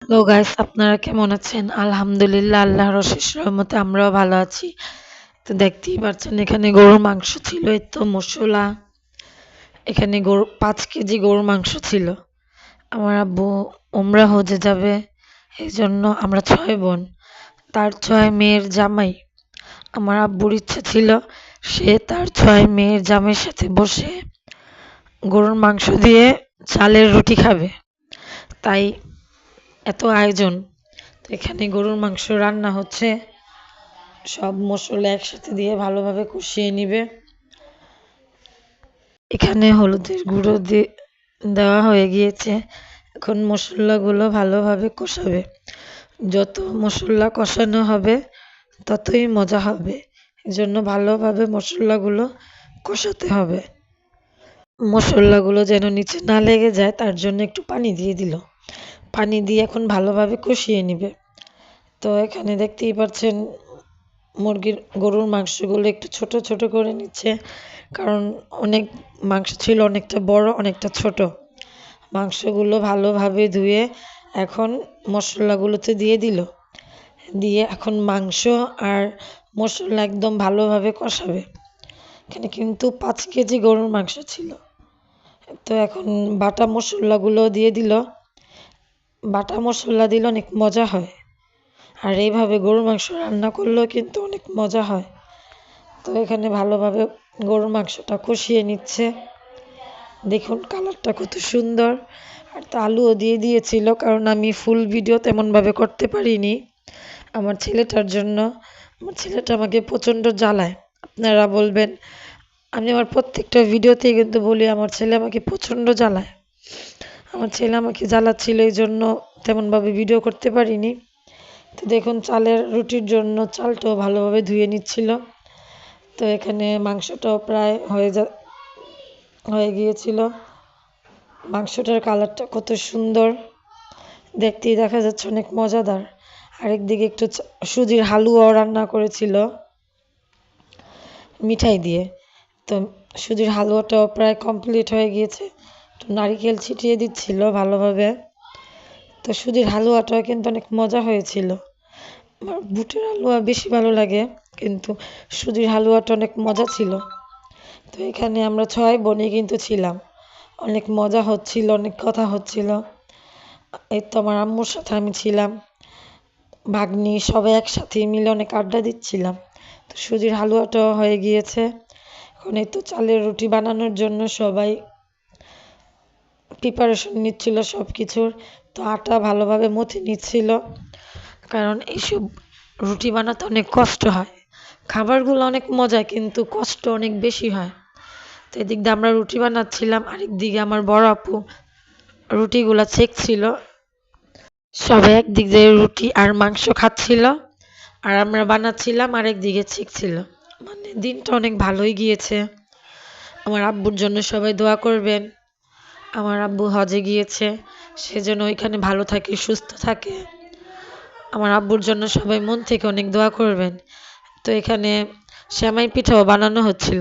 Hello guys, আপনারা কেমন আছেন? আলহামদুলিল্লাহ, আল্লাহর অশেষ রহমতে আমরাও ভালো আছি। তো দেখতেই পাচ্ছেন এখানে গরুর মাংস ছিল, এই তো মশলা। এখানে গরু 5 কেজি গরুর মাংস ছিল। আমার আব্বু ওমরা হজে যাবে, এই জন্য আমরা 6 বোন, তার 6 মেয়ের জামাই। আমার আব্বুর ইচ্ছে ছিল সে তার 6 মেয়ের জামাইয়ের সাথে বসে গরুর মাংস দিয়ে চালের রুটি খাবে, তাই এত আয়োজন। তো এখানে গরুর মাংস রান্না হচ্ছে, সব মশলা একসাথে দিয়ে ভালোভাবে কষিয়ে নিবে। এখানে হলুদের গুঁড়ো দেওয়া হয়ে গিয়েছে। এখন মশলাগুলো ভালোভাবে কষাবে। যত মশলা কষানো হবে ততই মজা হবে, এজন্য ভালোভাবে মশলাগুলো কষাতে হবে। মশলাগুলো যেন নিচে না লেগে যায় তার জন্য একটু পানি দিয়ে দিল। পানি দিয়ে এখন ভালোভাবে কষিয়ে নিবে। তো এখানে দেখতেই পাচ্ছেন গরুর মাংসগুলো একটু ছোট ছোট করে নিচ্ছে, কারণ অনেক মাংস ছিল, অনেকটা বড় অনেকটা ছোট। মাংসগুলো ভালোভাবে ধুয়ে এখন মশলাগুলোতে দিয়ে দিল। দিয়ে এখন মাংস আর মশলা একদম ভালোভাবে কষাবে। এখানে কিন্তু 5 কেজি গরুর মাংস ছিল। তো এখন বাটা মশলাগুলো দিয়ে দিল। বাটা মশলা দিলে অনেক মজা হয়, আর এইভাবে গরুর মাংস রান্না করলেও কিন্তু অনেক মজা হয়। তো এখানে ভালোভাবে গরুর মাংসটা কষিয়ে নিচ্ছে। দেখুন কালারটা কত সুন্দর। আর তো আলুও দিয়ে দিয়েছিল, কারণ আমি ফুল ভিডিও তেমনভাবে করতে পারিনি আমার ছেলেটার জন্য। আমার ছেলেটা আমাকে প্রচণ্ড জ্বালায়। আপনারা বলবেন, আমি আমার প্রত্যেকটা ভিডিওতেই কিন্তু বলি আমার ছেলে আমাকে প্রচণ্ড জ্বালায়। আমার ছেলে আমাকে জ্বালাচ্ছিল, এই জন্য তেমনভাবে ভিডিও করতে পারিনি। তো দেখুন চালের রুটির জন্য চালটাও ভালোভাবে ধুয়ে নিচ্ছিল। তো এখানে মাংসটাও প্রায় হয়ে গিয়েছিল। মাংসটার কালারটা কত সুন্দর, দেখতেই দেখা যাচ্ছে অনেক মজাদার। আরেকদিকে একটু সুজির হালুয়াও রান্না করেছিল মিঠাই দিয়ে। তো সুজির হালুয়াটাও প্রায় কমপ্লিট হয়ে গিয়েছে, একটু নারিকেল ছিটিয়ে দিচ্ছিল ভালোভাবে। তো সুজির হালুয়াটাও কিন্তু অনেক মজা হয়েছিল। আমার বুটের হালুয়া বেশি ভালো লাগে, কিন্তু সুজির হালুয়াটা অনেক মজা ছিল। তো এখানে আমরা 6 বোনই কিন্তু ছিলাম, অনেক মজা হচ্ছিল, অনেক কথা হচ্ছিল। এই তো আমার আম্মুর সাথে আমি ছিলাম, ভাগ্নি সবাই একসাথে মিলে অনেক আড্ডা দিচ্ছিলাম। তো সুজির হালুয়াটাও হয়ে গিয়েছে। এখন এই তো চালের রুটি বানানোর জন্য সবাই প্রিপারেশন নিচ্ছিল সব কিছুর। তো আটা ভালোভাবে মথে নিচ্ছিল, কারণ এইসব রুটি বানাতে অনেক কষ্ট হয়। খাবারগুলো অনেক মজা, কিন্তু কষ্ট অনেক বেশি হয়। তো এদিক দিয়ে আমরা রুটি বানাচ্ছিলাম, আরেক দিকে আমার বড় আপু রুটিগুলা ছেঁকছিল। সবাই একদিক দিয়ে রুটি আর মাংস খাচ্ছিল, আর আমরা বানাচ্ছিলাম আরেক দিকে ছেঁকছিল। মানে দিনটা অনেক ভালোই গিয়েছে। আমার আব্বুর জন্য সবাই দোয়া করবেন। আমার আব্বু হজে গিয়েছে, সেজন্য ওইখানে ভালো থাকে, সুস্থ থাকে। আমার আব্বুর জন্য সবাই মন থেকে অনেক দোয়া করবেন। তো এখানে সেমাই পিঠাও বানানো হচ্ছিল।